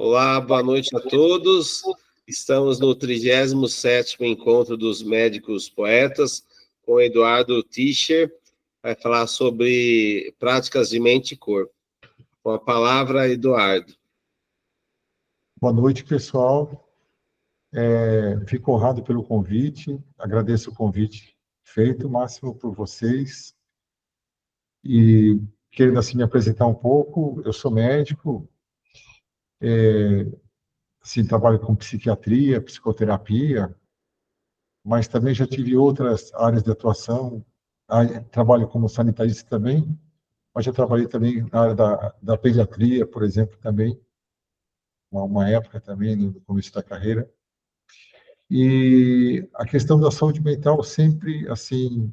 Olá, boa noite a todos. Estamos no 37º Encontro dos Médicos Poetas, com Eduardo Tischer, vai falar sobre práticas de mente e corpo. Com a palavra, Eduardo. Boa noite, pessoal. Fico honrado pelo convite, agradeço o convite feito, Máximo, por vocês. E querendo assim me apresentar um pouco, eu sou médico, assim, trabalho com psiquiatria, psicoterapia, mas também já tive outras áreas de atuação. Trabalho como sanitarista também, mas já trabalhei também na área da pediatria, por exemplo, também, uma época também, no começo da carreira. E a questão da saúde mental sempre, assim,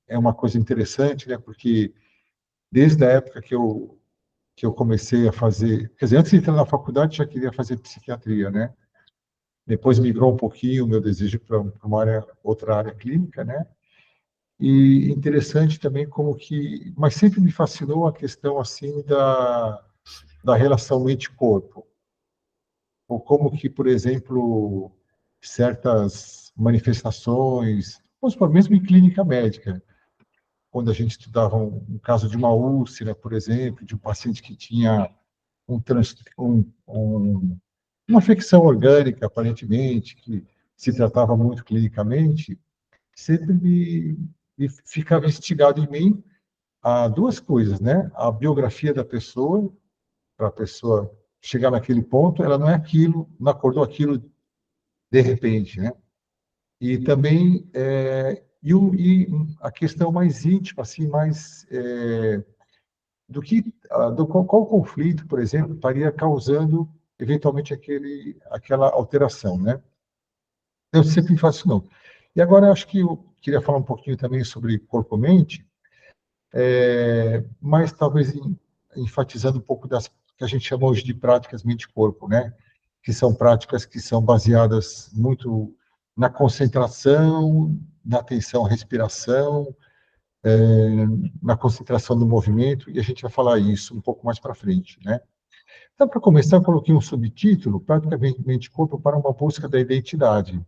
é uma coisa interessante, né? Porque desde a época que eu comecei a fazer, quer dizer, antes de entrar na faculdade já queria fazer psiquiatria, né? Depois migrou um pouquinho o meu desejo para uma área, outra área clínica, né? E interessante também como que, mas sempre me fascinou a questão assim da relação mente-corpo, ou como que, por exemplo, certas manifestações, vamos supor, mesmo em clínica médica, quando a gente estudava um caso de uma úlcera, por exemplo, de um paciente que tinha uma infecção orgânica, aparentemente, que se tratava muito clinicamente, sempre me ficava instigado em mim a duas coisas, né? A biografia da pessoa, para a pessoa chegar naquele ponto, ela não é aquilo, não acordou aquilo de repente, né? E também e a questão mais íntima, assim, mais do que do qual conflito, por exemplo, estaria causando eventualmente aquela alteração, né? Eu sempre me fascinou. E agora eu acho que eu queria falar um pouquinho também sobre corpo-mente, mas talvez enfatizando um pouco das que a gente chama hoje de práticas mente-corpo, né? Que são práticas que são baseadas muito na concentração, na atenção à respiração, na concentração no movimento, e a gente vai falar isso um pouco mais para frente, né? Então, para começar, eu coloquei um subtítulo, praticamente mente-corpo para uma busca da identidade.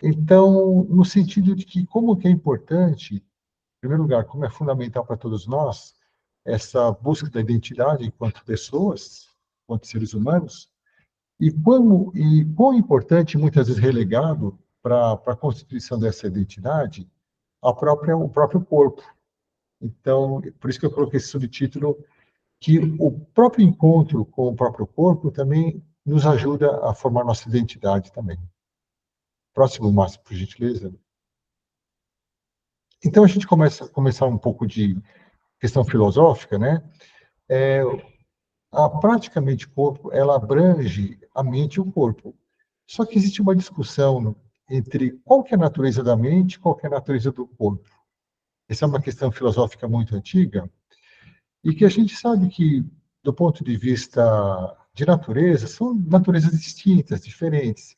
Então, no sentido de que como que é importante, em primeiro lugar, como é fundamental para todos nós, essa busca da identidade enquanto pessoas, enquanto seres humanos, e quão importante, muitas vezes relegado para a constituição dessa identidade, o próprio corpo. Então, por isso que eu coloquei esse subtítulo, que o próprio encontro com o próprio corpo também nos ajuda a formar nossa identidade também. Próximo, Márcio, por gentileza. Então, a gente começar um pouco de questão filosófica, né? A prática mente-corpo, ela abrange a mente e o corpo. Só que existe uma discussão entre qual que é a natureza da mente e qual que é a natureza do corpo. Essa é uma questão filosófica muito antiga, e que a gente sabe que, do ponto de vista de natureza, são naturezas distintas, diferentes,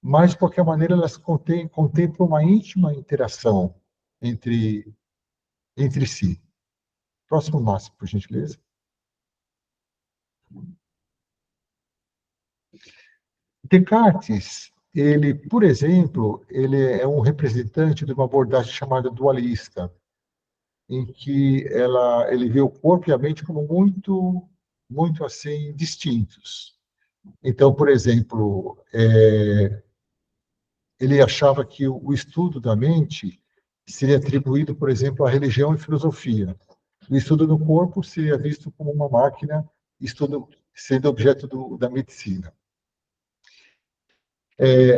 mas, de qualquer maneira, elas contemplam uma íntima interação entre si. Próximo, Márcio, por gentileza. Descartes, ele, por exemplo, ele é um representante de uma abordagem chamada dualista, em que ele vê o corpo e a mente como muito assim distintos. Então, por exemplo, ele achava que o estudo da mente seria atribuído, por exemplo, à religião e filosofia. O estudo do corpo seria visto como uma máquina, sendo objeto da medicina.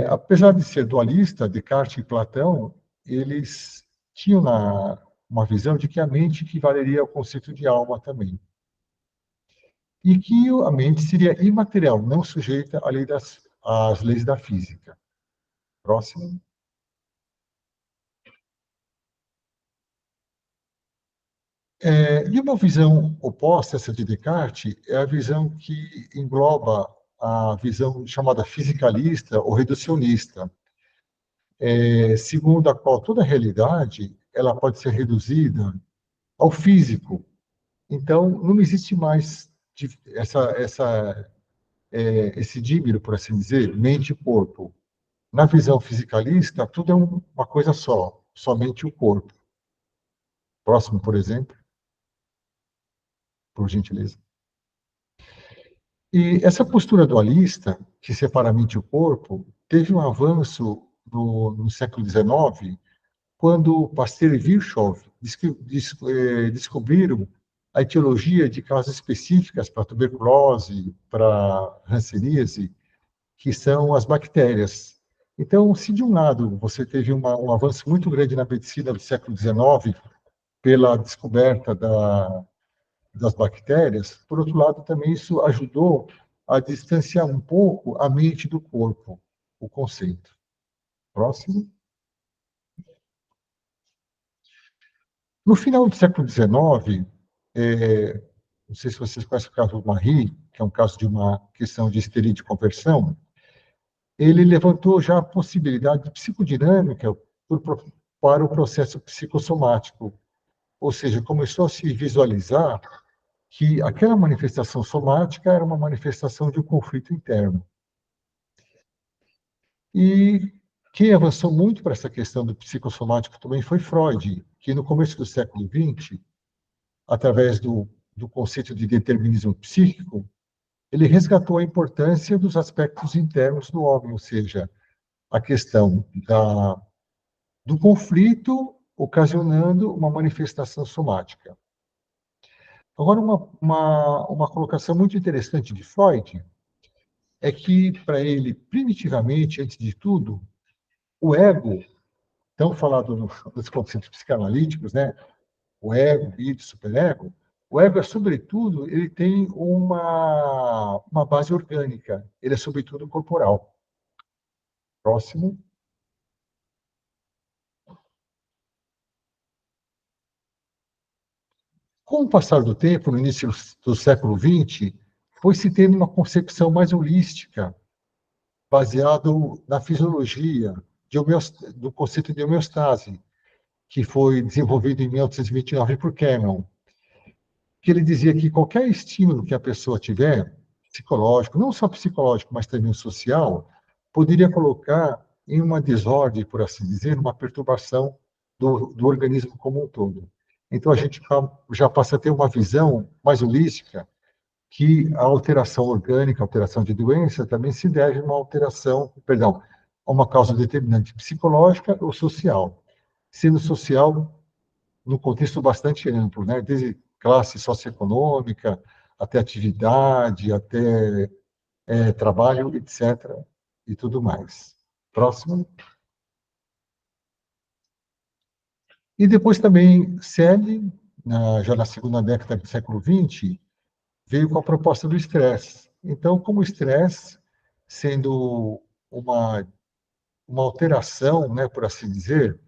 Apesar de ser dualista, Descartes e Platão, eles tinham uma visão de que a mente equivaleria ao conceito de alma também. E que a mente seria imaterial, não sujeita às leis da física. Próximo. E uma visão oposta a essa de Descartes é a visão que engloba a visão chamada fisicalista ou reducionista, segundo a qual toda realidade ela pode ser reduzida ao físico. Então, não existe mais esse dímero, por assim dizer, mente e corpo. Na visão fisicalista, tudo é uma coisa só, somente o corpo. Próximo, por exemplo, por gentileza. E essa postura dualista, que separa a mente e o corpo, teve um avanço no século XIX, quando Pasteur e Virchow descobriram a etiologia de causas específicas para tuberculose, para hanseníase, que são as bactérias. Então, se de um lado você teve um avanço muito grande na medicina do século XIX, pela descoberta das bactérias, por outro lado, também isso ajudou a distanciar um pouco a mente do corpo, o conceito. Próximo. No final do século XIX, não sei se vocês conhecem o caso do Marie, que é um caso de uma questão de histeria de conversão, ele levantou já a possibilidade de psicodinâmica para o processo psicossomático, ou seja, começou a se visualizar que aquela manifestação somática era uma manifestação de um conflito interno. E quem avançou muito para essa questão do psicossomático também foi Freud, que no começo do século XX, através do conceito de determinismo psíquico, ele resgatou a importância dos aspectos internos do homem, ou seja, a questão do conflito ocasionando uma manifestação somática. Agora, uma colocação muito interessante de Freud é que, para ele, primitivamente, antes de tudo, o ego, tão falado nos conceitos psicanalíticos, né? O ego, o id, superego, o ego é, sobretudo, ele tem uma base orgânica, ele é, sobretudo, corporal. Próximo. Com o passar do tempo, no início do século XX, foi se tendo uma concepção mais holística, baseado na fisiologia, do conceito de homeostase, que foi desenvolvido em 1829 por Cameron, que ele dizia que qualquer estímulo que a pessoa tiver, psicológico, não só psicológico, mas também social, poderia colocar em uma desordem, por assim dizer, uma perturbação do organismo como um todo. Então, a gente já passa a ter uma visão mais holística, que a alteração orgânica, a alteração de doença, também se deve a uma alteração, perdão, a uma causa determinante psicológica ou social. Sendo social no contexto bastante amplo, né? Desde classe socioeconômica, até atividade, até trabalho, etc., e tudo mais. Próximo. E depois também, Selle, já na segunda década do século XX, veio com a proposta do estresse. Então, como o estresse, sendo uma alteração, né, por assim dizer,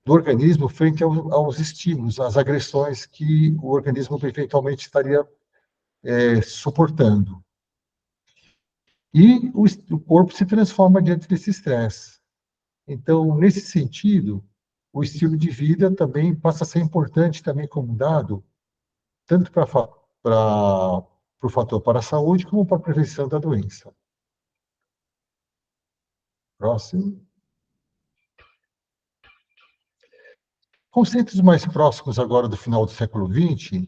do organismo frente aos estímulos, às agressões que o organismo eventualmente estaria suportando. E o corpo se transforma diante desse estresse. Então, nesse sentido, o estilo de vida também passa a ser importante também como dado, tanto para o fator para a saúde, como para a prevenção da doença. Próximo. Conceitos mais próximos agora do final do século XX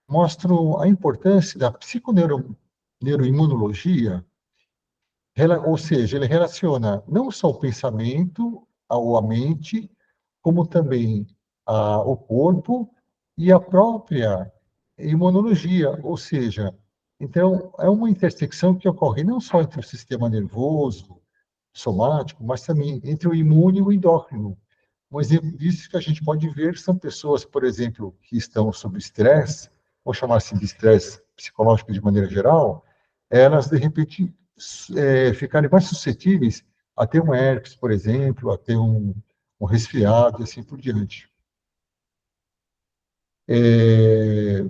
mostram a importância da psiconeuroimunologia, ou seja, ele relaciona não só o pensamento ou a mente, como também o corpo e a própria imunologia, ou seja, então é uma intersecção que ocorre não só entre o sistema nervoso, somático, mas também entre o imune e o endócrino. Um exemplo disso que a gente pode ver são pessoas, por exemplo, que estão sob estresse, ou chamar assim de estresse psicológico de maneira geral, elas, de repente, ficarem mais suscetíveis a ter um herpes, por exemplo, a ter um resfriado e assim por diante. E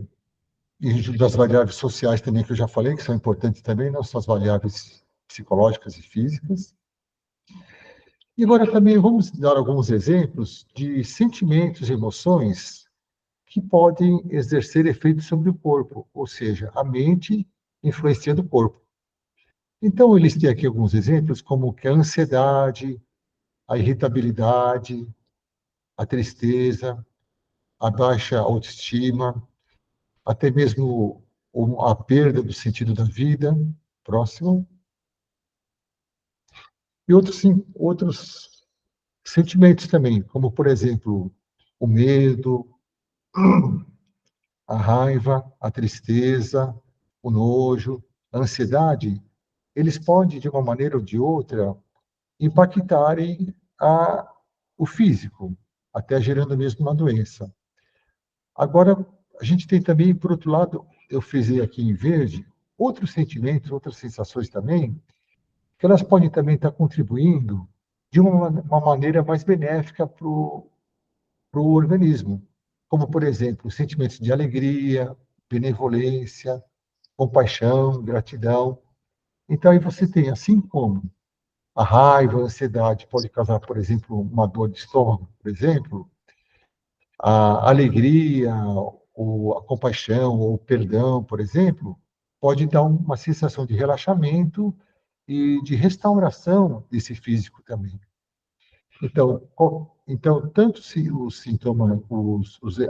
das variáveis sociais também, que eu já falei, que são importantes também, não só as variáveis psicológicas e físicas. E agora também vamos dar alguns exemplos de sentimentos e emoções que podem exercer efeito sobre o corpo, ou seja, a mente influenciando o corpo. Então, eles têm aqui alguns exemplos, como que a ansiedade, a irritabilidade, a tristeza, a baixa autoestima, até mesmo a perda do sentido da vida. Próximo. E outros sentimentos também, como, por exemplo, o medo, a raiva, a tristeza, o nojo, a ansiedade, eles podem, de uma maneira ou de outra, impactarem o físico, até gerando mesmo uma doença. Agora, a gente tem também, por outro lado, eu fiz aqui em verde, outros sentimentos, outras sensações também, que elas podem também estar contribuindo de uma maneira mais benéfica para o organismo, como, por exemplo, sentimentos de alegria, benevolência, compaixão, gratidão. Então, aí você tem, assim como a raiva, a ansiedade pode causar, por exemplo, uma dor de estômago, por exemplo, a alegria, ou a compaixão, ou o perdão, por exemplo, pode dar uma sensação de relaxamento e de restauração desse físico também. Então tanto se os sintomas,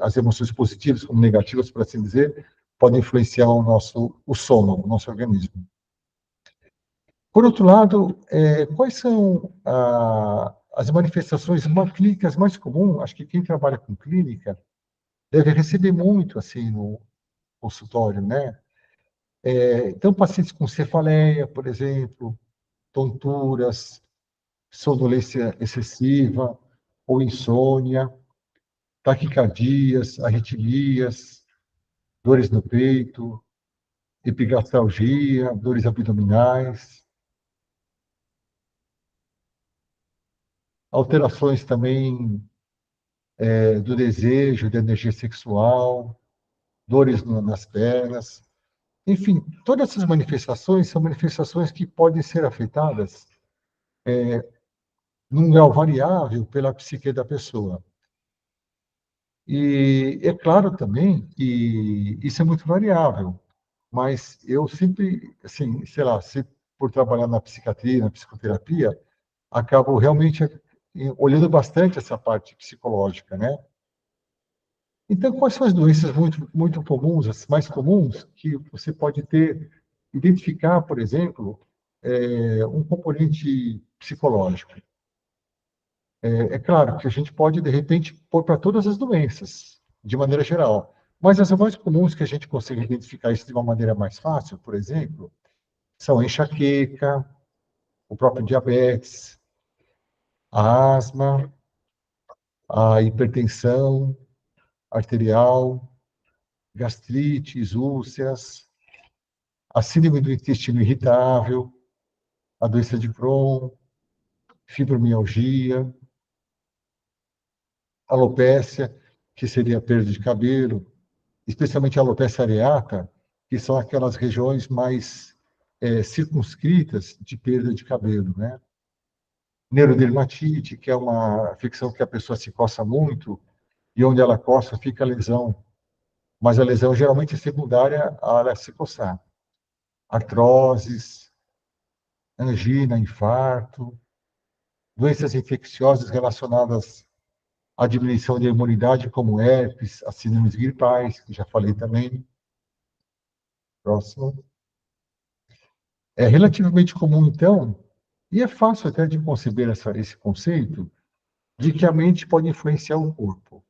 as emoções positivas como negativas, por assim dizer, podem influenciar o soma, o nosso organismo. Por outro lado, quais são as manifestações clínicas mais comuns? Acho que quem trabalha com clínica deve receber muito assim no consultório, né? Então, pacientes com cefaleia, por exemplo, tonturas, sonolência excessiva ou insônia, taquicardias, arritmias, dores no peito, epigastralgia, dores abdominais, alterações também do desejo, da energia sexual, dores nas pernas. Enfim, todas essas manifestações são manifestações que podem ser afetadas num grau variável pela psique da pessoa. E é claro também que isso é muito variável, mas eu sempre, assim, sei lá, se por trabalhar na psiquiatria, na psicoterapia, acabo realmente olhando bastante essa parte psicológica, né? Então, quais são as doenças muito comuns, as mais comuns, que você pode identificar, por exemplo, um componente psicológico? É claro que a gente pode, de repente, pôr para todas as doenças, de maneira geral. Mas as mais comuns que a gente consegue identificar isso de uma maneira mais fácil, por exemplo, são a enxaqueca, o próprio diabetes, a asma, a hipertensão arterial, gastrites, úlceras, a síndrome do intestino irritável, a doença de Crohn, fibromialgia, alopécia, que seria a perda de cabelo, especialmente a alopecia areata, que são aquelas regiões mais circunscritas de perda de cabelo, né? Neurodermatite, que é uma afecção que a pessoa se coça muito e onde ela coça fica a lesão, mas a lesão geralmente é secundária a ela se coçar. Artroses, angina, infarto, doenças infecciosas relacionadas à diminuição da imunidade, como herpes, as síndromes gripais, que já falei também. Próximo. É relativamente comum, então, e é fácil até de conceber esse conceito, de que a mente pode influenciar o corpo.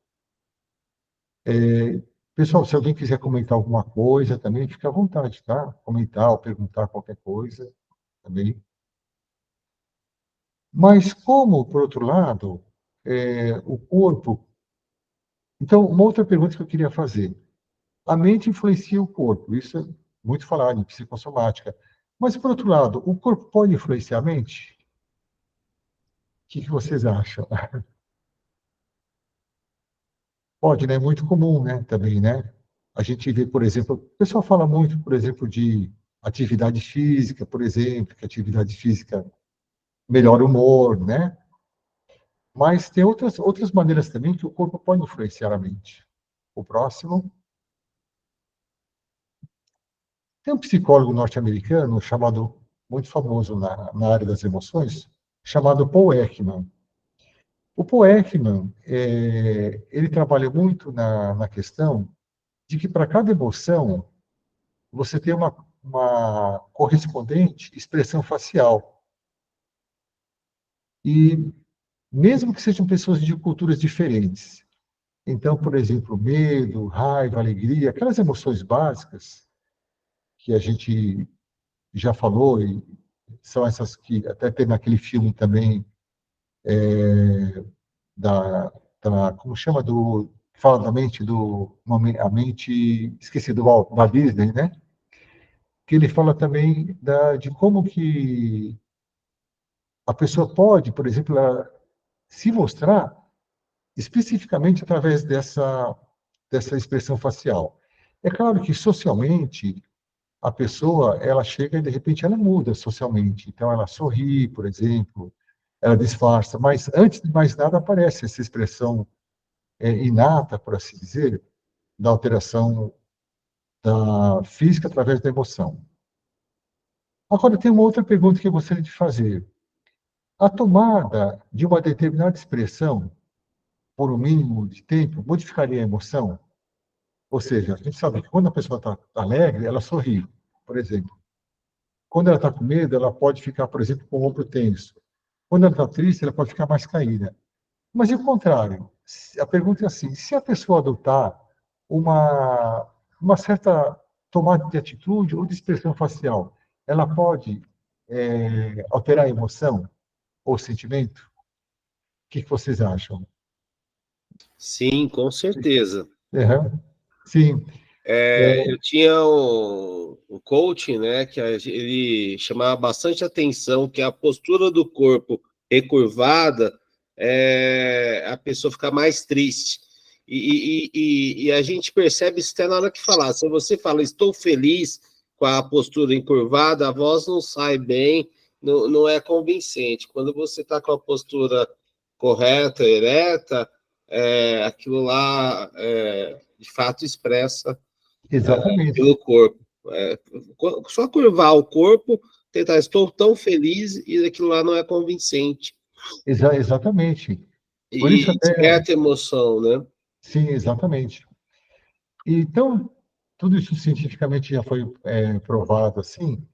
Pessoal, se alguém quiser comentar alguma coisa, também fica à vontade, tá? Comentar ou perguntar qualquer coisa, também. Mas como, por outro lado, o corpo... Então, uma outra pergunta que eu queria fazer. A mente influencia o corpo, isso é muito falado em psicossomática. Mas, por outro lado, o corpo pode influenciar a mente? O que vocês acham? Pode, né? É muito comum, né? Também, né? A gente vê, por exemplo, o pessoal fala muito, por exemplo, de atividade física, por exemplo, que a atividade física melhora o humor, né? Mas tem outras maneiras também que o corpo pode influenciar a mente. O próximo. Tem um psicólogo norte-americano chamado muito famoso na área das emoções, chamado Paul Ekman. O Paul Ekman, ele trabalha muito na questão de que para cada emoção você tem uma correspondente expressão facial. E mesmo que sejam pessoas de culturas diferentes. Então, por exemplo, medo, raiva, alegria, aquelas emoções básicas que a gente já falou, e são essas que até tem naquele filme também, da, como chama, que fala da mente, a mente, esqueci, da Disney, né? Que ele fala também de como que a pessoa pode, por exemplo, se mostrar especificamente através dessa expressão facial. É claro que socialmente a pessoa ela chega e de repente ela muda socialmente. Então ela sorri, por exemplo, ela disfarça, mas antes de mais nada aparece essa expressão inata, por assim dizer, da alteração da física através da emoção. Agora tem uma outra pergunta que eu gostaria de fazer. A tomada de uma determinada expressão por um mínimo de tempo modificaria a emoção? Ou seja, a gente sabe que quando a pessoa está alegre, ela sorri, por exemplo. Quando ela está com medo, ela pode ficar, por exemplo, com o ombro tenso. Quando ela está triste, ela pode ficar mais caída. Mas e o contrário? A pergunta é assim: se a pessoa adotar uma, uma certa tomada de atitude ou de expressão facial, ela pode alterar a emoção ou sentimento? O que vocês acham? Sim, com certeza. Uhum. Sim. Eu tinha um coaching, né, que ele chamava bastante atenção que a postura do corpo recurvada a pessoa fica mais triste. E a gente percebe isso até na hora que falar. Se você fala, estou feliz com a postura encurvada, a voz não sai bem, não é convincente. Quando você está com a postura correta, ereta, aquilo lá de fato expressa Exatamente. pelo corpo. Só curvar o corpo, tentar, estou tão feliz, e aquilo lá não é convincente. Exatamente. Por isso E até, desperta emoção, né? sim, exatamente. Então, tudo isso cientificamente já foi provado assim,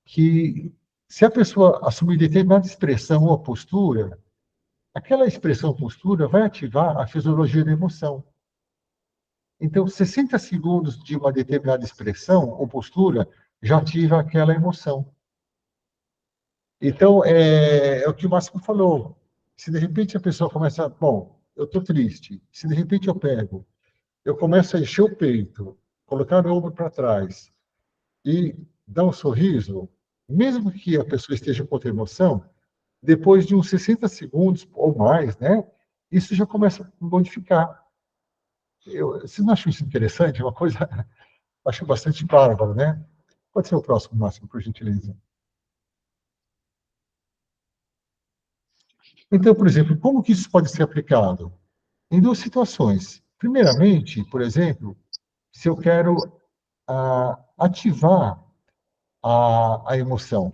que se a pessoa assumir determinada expressão ou postura, aquela expressão ou postura vai ativar a fisiologia da emoção. Então, 60 segundos de uma determinada expressão ou postura já ativa aquela emoção. Então, é o que o Máximo falou. Se de repente a pessoa começa, bom, eu estou triste. Se de repente eu começo a encher o peito, colocar o ombro para trás e dar um sorriso, mesmo que a pessoa esteja com outra emoção, depois de uns 60 segundos ou mais, né, isso já começa a modificar. Você não acha isso interessante? É uma coisa, acho bastante bárbaro, né? Pode ser o próximo, Máximo, por gentileza. Então, por exemplo, como que isso pode ser aplicado? Em duas situações. Primeiramente, por exemplo, se eu quero ativar a emoção,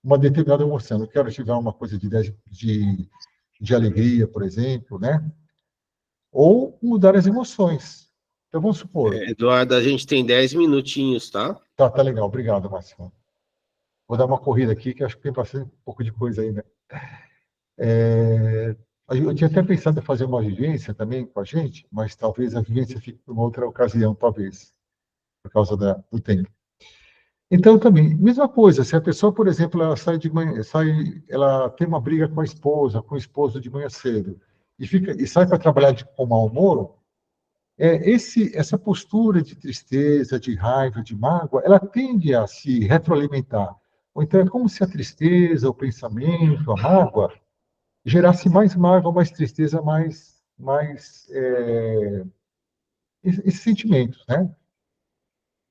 uma determinada emoção. Eu quero ativar uma coisa de alegria, por exemplo, né? Ou mudar as emoções. Então, vamos supor. Eduardo, a gente tem 10 minutinhos, tá? Tá legal. Obrigado, Máximo. Vou dar uma corrida aqui, que acho que tem bastante um pouco de coisa aí, né? Eu tinha até pensado em fazer uma vivência também com a gente, mas talvez a vivência fique para uma outra ocasião, talvez, por causa do tempo. Então, também, mesma coisa, se a pessoa, por exemplo, ela sai de manhã, ela tem uma briga com a esposa, com o esposo de manhã cedo, e sai para trabalhar com mau humor, essa postura de tristeza, de raiva, de mágoa, ela tende a se retroalimentar. Ou então é como se a tristeza, o pensamento, a mágoa, gerasse mais mágoa, mais tristeza, esses sentimentos, né?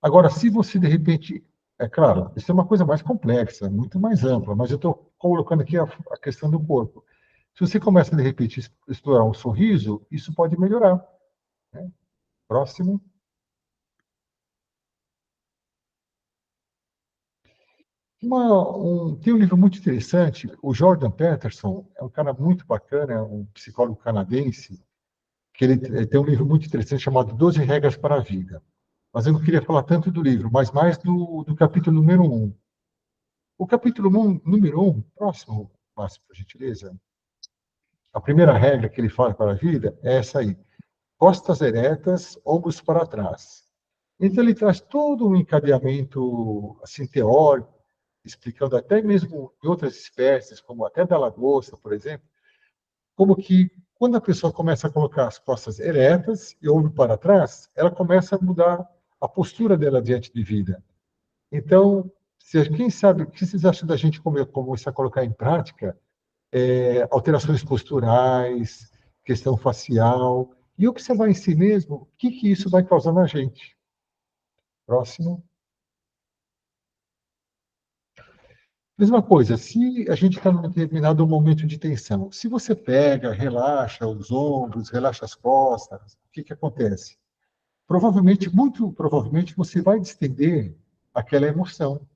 Agora, se você, de repente, é claro, isso é uma coisa mais complexa, muito mais ampla, mas eu estou colocando aqui a questão do corpo. Se você começa, de repente, a explorar um sorriso, isso pode melhorar, né? Próximo. Tem um livro muito interessante, o Jordan Peterson, é um cara muito bacana, é um psicólogo canadense, que ele tem um livro muito interessante chamado 12 Regras para a Vida. Mas eu não queria falar tanto do livro, mas mais do capítulo número 1. O capítulo número 1, próximo, Márcio, por gentileza. A primeira regra que ele fala para a vida é essa aí: costas eretas, ombros para trás. Então, ele traz todo um encadeamento assim, teórico, explicando até mesmo em outras espécies, como até da lagosta, por exemplo, como que quando a pessoa começa a colocar as costas eretas e ombro para trás, ela começa a mudar a postura dela diante de vida. Então, quem sabe, o que vocês acham da gente começar a colocar em prática alterações posturais, questão facial, e observar em si mesmo o que isso vai causar na gente. Próximo. Mesma coisa, se a gente está num determinado momento de tensão, se você pega, relaxa os ombros, relaxa as costas, o que acontece? Provavelmente, muito provavelmente, você vai distender aquela emoção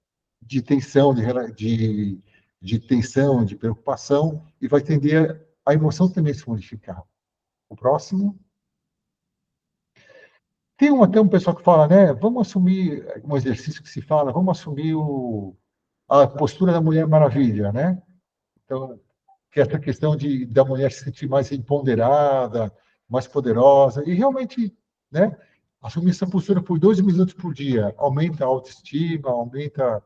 de tensão, de tensão, de preocupação, e vai tender a emoção também se modificar. O próximo. Até um pessoal que fala, né? Vamos assumir um exercício que se fala, vamos assumir a postura da Mulher Maravilha, né? Então, que é essa questão da mulher se sentir mais empoderada, mais poderosa, e realmente, né? Assumir essa postura por 2 minutos por dia aumenta a autoestima, aumenta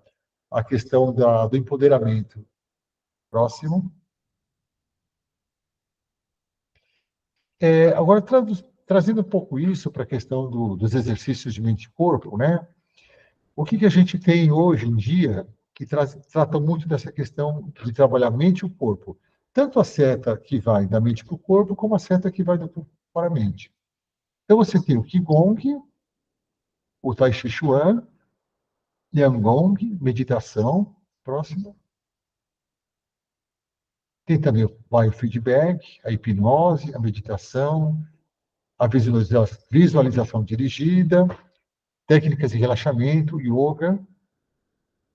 a questão do empoderamento. Próximo. Agora, trazendo um pouco isso para a questão dos exercícios de mente e corpo, né? O que a gente tem hoje em dia que trata muito dessa questão de trabalhar a mente e o corpo? Tanto a seta que vai da mente para o corpo, como a seta que vai do corpo para a mente. Então, você tem o Qigong, o Tai Chi Chuan, Liangong, meditação, próximo. Tem também o biofeedback, a hipnose, a meditação, a visualização dirigida, técnicas de relaxamento, yoga,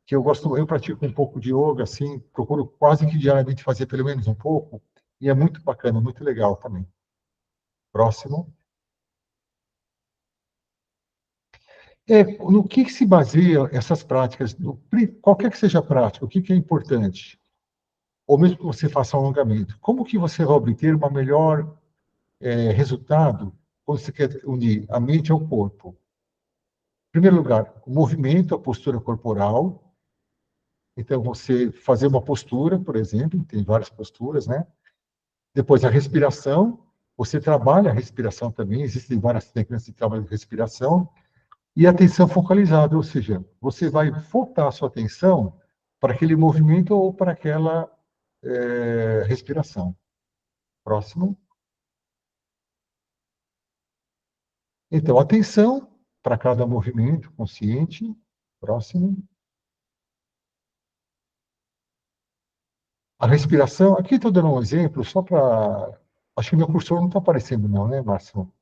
que eu pratico um pouco de yoga, assim, procuro quase que diariamente fazer pelo menos um pouco, e é muito bacana, muito legal também. Próximo. No que se baseia essas práticas? Qualquer que seja a prática, o que é importante? Ou mesmo que você faça um alongamento, como que você vai obter uma melhor resultado quando você quer unir a mente ao corpo? Em primeiro lugar, o movimento, a postura corporal. Então, você fazer uma postura, por exemplo, tem várias posturas, né? Depois, a respiração. Você trabalha a respiração também, existem várias técnicas de trabalho de respiração. E a atenção focalizada, ou seja, você vai focar a sua atenção para aquele movimento ou para aquela respiração. Próximo. Então, atenção para cada movimento consciente. Próximo. A respiração, aqui estou dando um exemplo só para. Acho que meu cursor não está aparecendo, não, né, Márcio?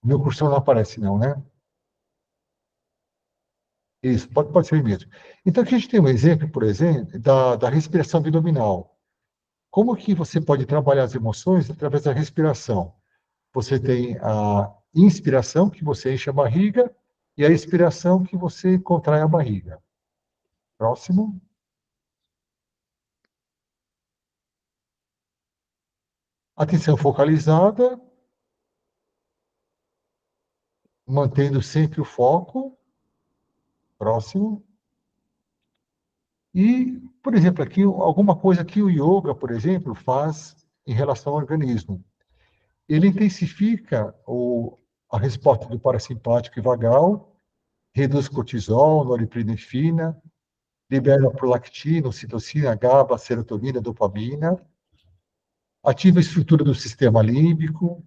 Meu cursor não aparece, não, né? Isso, pode ser mesmo. Então, aqui a gente tem um exemplo, por exemplo, da respiração abdominal. Como que você pode trabalhar as emoções através da respiração? Você tem a inspiração, que você enche a barriga, e a expiração, que você contrai a barriga. Próximo. Atenção focalizada, mantendo sempre o foco. Próximo. E, por exemplo, aqui, alguma coisa que o yoga, por exemplo, faz em relação ao organismo. Ele intensifica a resposta do parasimpático e vagal, reduz cortisol, norepinefrina, libera prolactina, ocitocina, GABA, serotonina, dopamina, ativa a estrutura do sistema límbico,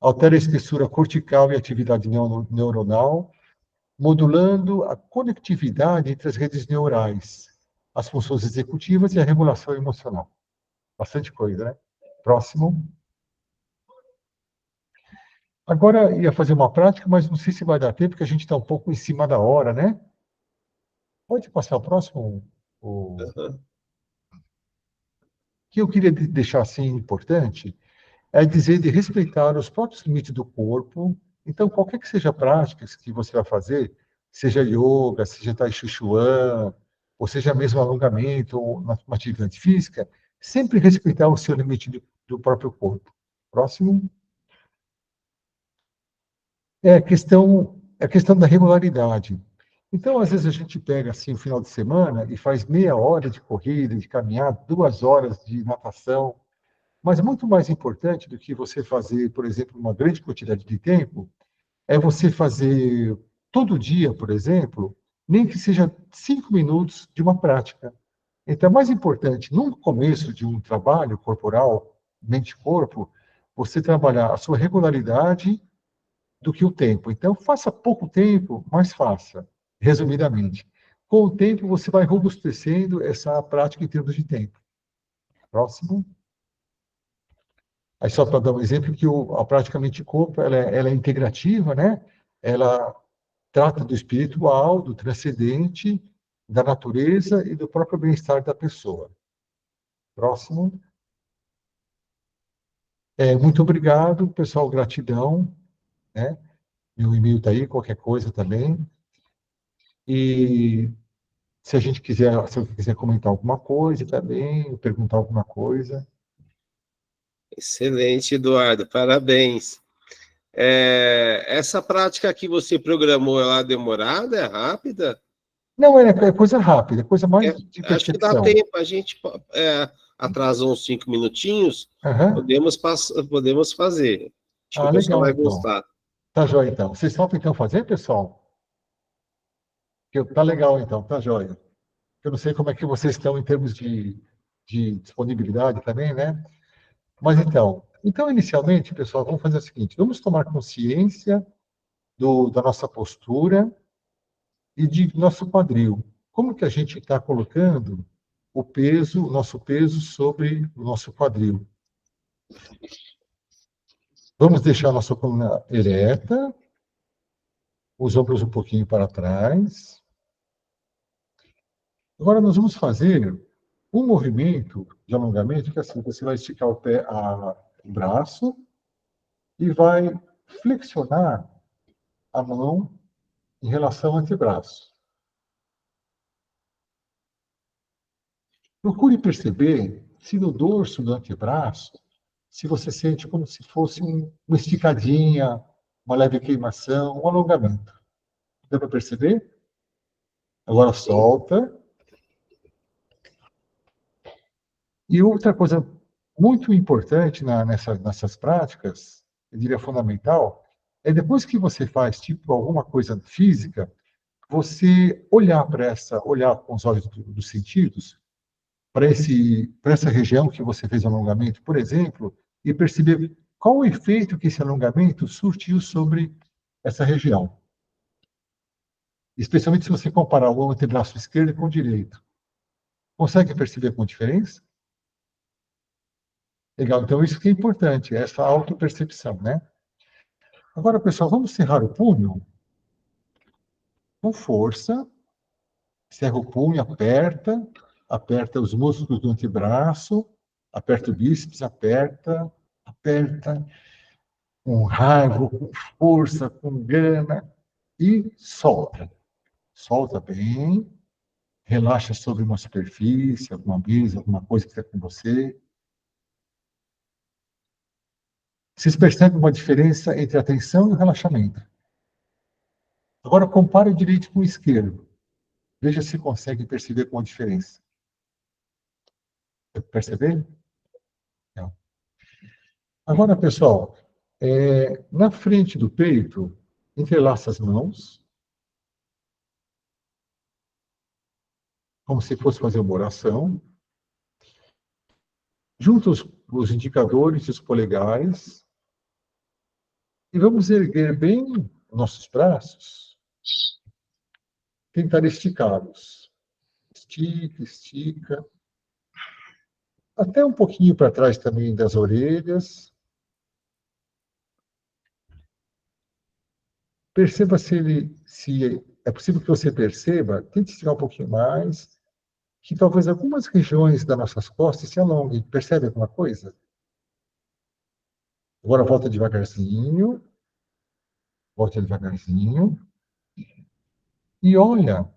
altera a espessura cortical e atividade neuronal, modulando a conectividade entre as redes neurais, as funções executivas e a regulação emocional. Bastante coisa, né? Próximo. Agora ia fazer uma prática, mas não sei se vai dar tempo, porque a gente está um pouco em cima da hora, né? Pode passar o próximo? O Aham. que eu queria deixar assim importante é dizer de respeitar os próprios limites do corpo. Então, qualquer que seja a prática que você vai fazer, seja yoga, seja tai chi chuan, ou seja mesmo alongamento ou uma atividade física, sempre respeitar o seu limite do próprio corpo. Próximo. É a questão da regularidade. Então, às vezes, a gente pega assim o final de semana e faz meia hora de corrida, de caminhada, 2 horas de natação. Mas muito mais importante do que você fazer, por exemplo, uma grande quantidade de tempo, é você fazer todo dia, por exemplo, nem que seja 5 minutos de uma prática. Então, é mais importante, no começo de um trabalho corporal, mente-corpo, você trabalhar a sua regularidade do que o tempo. Então, faça pouco tempo, mas faça, resumidamente. Com o tempo, você vai robustecendo essa prática em termos de tempo. Próximo. Aí, só para dar um exemplo, que a prática mente-corpo ela é integrativa, né? Ela trata do espiritual, do transcendente, da natureza e do próprio bem-estar da pessoa. Próximo. Muito obrigado, pessoal, gratidão, né? Meu e-mail está aí, qualquer coisa também. E se alguém quiser comentar alguma coisa também, perguntar alguma coisa. Excelente, Eduardo, parabéns. Essa prática que você programou, ela é demorada, é rápida? Não, é coisa rápida, é coisa mais de Acho que dá percepção. tempo, a gente atrasa uns 5 minutinhos, Aham. podemos fazer. Acho que o Ah, pessoal legal, vai então. gostar. Tá joia, então. Vocês topam, então, fazer, pessoal? Tá legal, então, tá joia. Eu não sei como é que vocês estão em termos de disponibilidade também, né? Mas, então, inicialmente, pessoal, vamos fazer o seguinte, vamos tomar consciência da nossa postura e de nosso quadril. Como que a gente está colocando o nosso peso sobre o nosso quadril? Vamos deixar a nossa coluna ereta, os ombros um pouquinho para trás. Agora nós vamos fazer um movimento de alongamento que é assim, você vai esticar o braço e vai flexionar a mão em relação ao antebraço. Procure perceber se no dorso do antebraço, se você sente como se fosse uma esticadinha, uma leve queimação, um alongamento. Dá para perceber? Agora Sim. solta. E outra coisa muito importante nessas práticas, eu diria fundamental, é depois que você faz tipo alguma coisa física, você olhar com os olhos dos sentidos para essa região que você fez alongamento, por exemplo, e perceber qual o efeito que esse alongamento surtiu sobre essa região. Especialmente se você comparar o antebraço esquerdo com o direito. Consegue perceber com diferença? Legal, então isso que é importante, essa autopercepção, né? Agora, pessoal, vamos cerrar o punho com força. Cerra o punho, aperta os músculos do antebraço, aperta o bíceps, aperta com raiva, com força, com gana e solta. Solta bem, relaxa sobre uma superfície, alguma mesa, alguma coisa que está com você. Vocês percebem uma diferença entre a tensão e o relaxamento. Agora, compare o direito com o esquerdo. Veja se consegue perceber com a diferença. Perceber? Não. Agora, pessoal, na frente do peito, entrelaça as mãos, como se fosse fazer uma oração. Junta os indicadores e os polegares. E vamos erguer bem nossos braços, tentar esticá-los. Estica, estica. Até um pouquinho para trás também das orelhas. Perceba se é possível que você perceba, tente esticar um pouquinho mais, que talvez algumas regiões das nossas costas se alonguem. Percebe alguma coisa? Agora volta devagarzinho, volta devagarzinho, e olha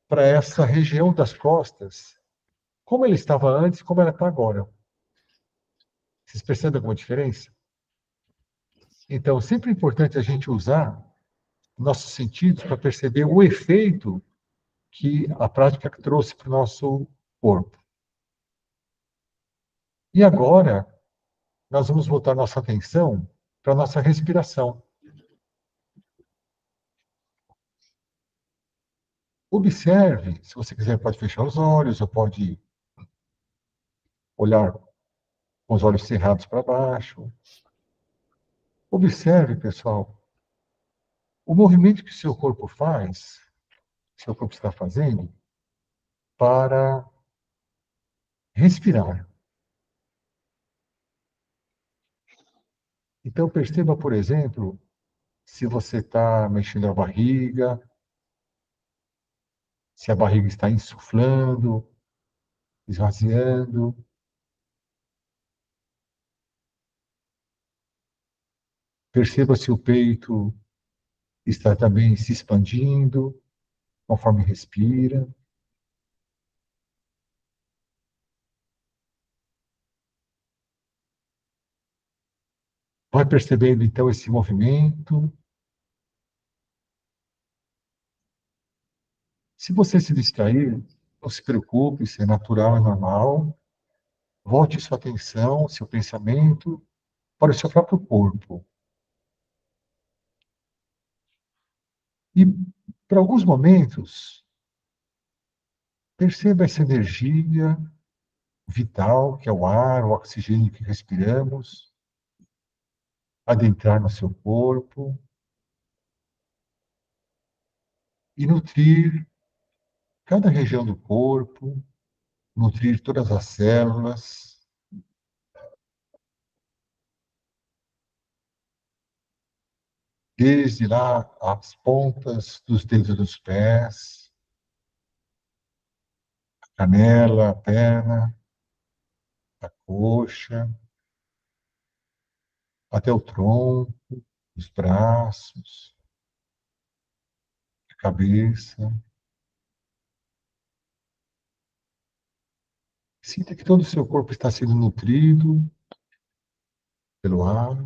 para essa região das costas, como ela estava antes, como ela está agora. Vocês percebem alguma diferença? Então, sempre é importante a gente usar nossos sentidos para perceber o efeito que a prática trouxe para o nosso corpo. E agora, nós vamos voltar nossa atenção para a nossa respiração. Observe, se você quiser, pode fechar os olhos, ou pode olhar com os olhos cerrados para baixo. Observe, pessoal, o movimento que o seu corpo faz, que o seu corpo está fazendo, para respirar. Então, perceba, por exemplo, se você está mexendo a barriga, se a barriga está insuflando, esvaziando. Perceba se o peito está também se expandindo conforme respira. Vai percebendo, então, esse movimento. Se você se distrair, não se preocupe, isso é natural, é normal. Volte sua atenção, seu pensamento para o seu próprio corpo. E, por alguns momentos, perceba essa energia vital, que é o ar, o oxigênio que respiramos, adentrar no seu corpo e nutrir cada região do corpo, nutrir todas as células, desde lá as pontas dos dedos dos pés, a canela, a perna, a coxa, até o tronco, os braços, a cabeça. Sinta que todo o seu corpo está sendo nutrido pelo ar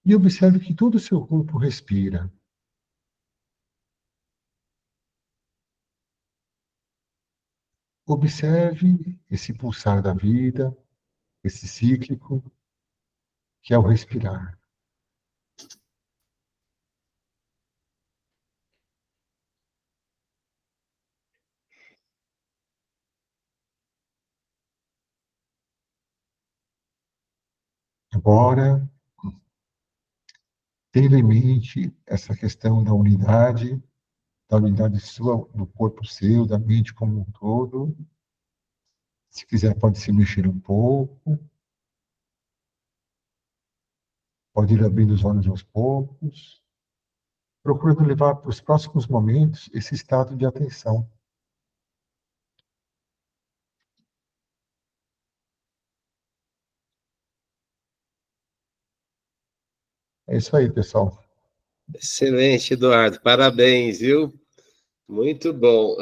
e observe que todo o seu corpo respira. Observe esse pulsar da vida, esse cíclico, que é o respirar. Agora, tendo em mente essa questão da unidade sua, do corpo seu, da mente como um todo, se quiser pode se mexer um pouco, pode ir abrindo os olhos aos poucos, procurando levar para os próximos momentos esse estado de atenção. É isso aí, pessoal. Excelente, Eduardo. Parabéns, viu? Muito bom.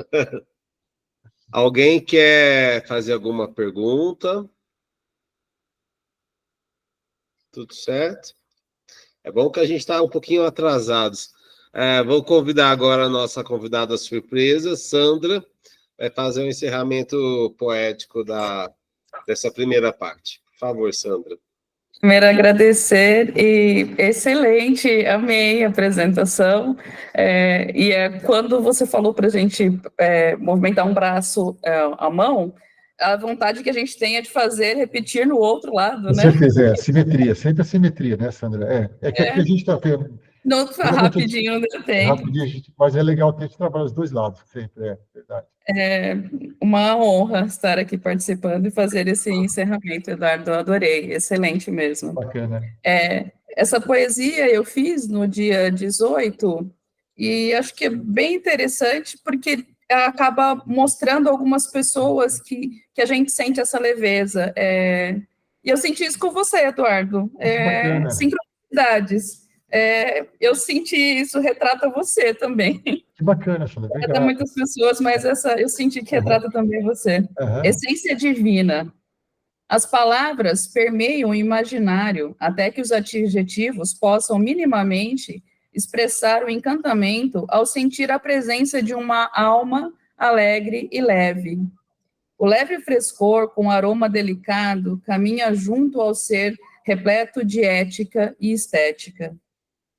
Alguém quer fazer alguma pergunta? Tudo certo? É bom que a gente está um pouquinho atrasados. Vou convidar agora a nossa convidada surpresa, Sandra, vai fazer o encerramento poético dessa primeira parte. Por favor, Sandra. Primeiro, agradecer e excelente, amei a apresentação. Quando você falou para a gente movimentar um braço, a mão, a vontade que a gente tem é de fazer, repetir no outro lado, Com né? certeza, simetria, sempre a simetria, né, Sandra? É que aqui a gente está tendo. Não, rapidinho, não deu tempo. Rapidinho, mas é legal que a gente trabalha os dois lados, sempre, é verdade. É uma honra estar aqui participando e fazer esse encerramento, Eduardo, eu adorei, excelente mesmo. Bacana. Essa poesia eu fiz no dia 18 E acho que é bem interessante, porque acaba mostrando algumas pessoas que a gente sente essa leveza. E eu senti isso com você, Eduardo. Bacana. Sincronicidades. Eu senti isso, retrata você também. Que bacana, Sandra. Retrata muitas pessoas, mas eu senti que retrata também você. Essência divina. As palavras permeiam o imaginário até que os adjetivos possam minimamente expressar o encantamento ao sentir a presença de uma alma alegre e leve. O leve frescor, com aroma delicado, caminha junto ao ser repleto de ética e estética.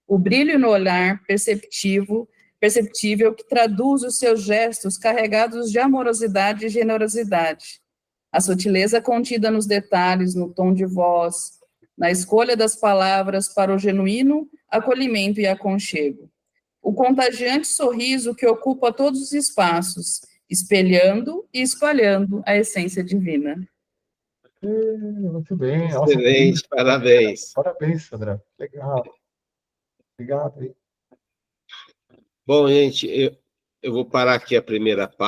O brilho no olhar perceptível que traduz os seus gestos carregados de amorosidade e generosidade. A sutileza contida nos detalhes, no tom de voz, na escolha das palavras para o genuíno acolhimento e aconchego. O contagiante sorriso que ocupa todos os espaços, espelhando e espalhando a essência divina. Muito bem. Excelente, nossa, parabéns. Parabéns, Sandra. Legal. Obrigado. Bom, gente, eu vou parar aqui a primeira parte.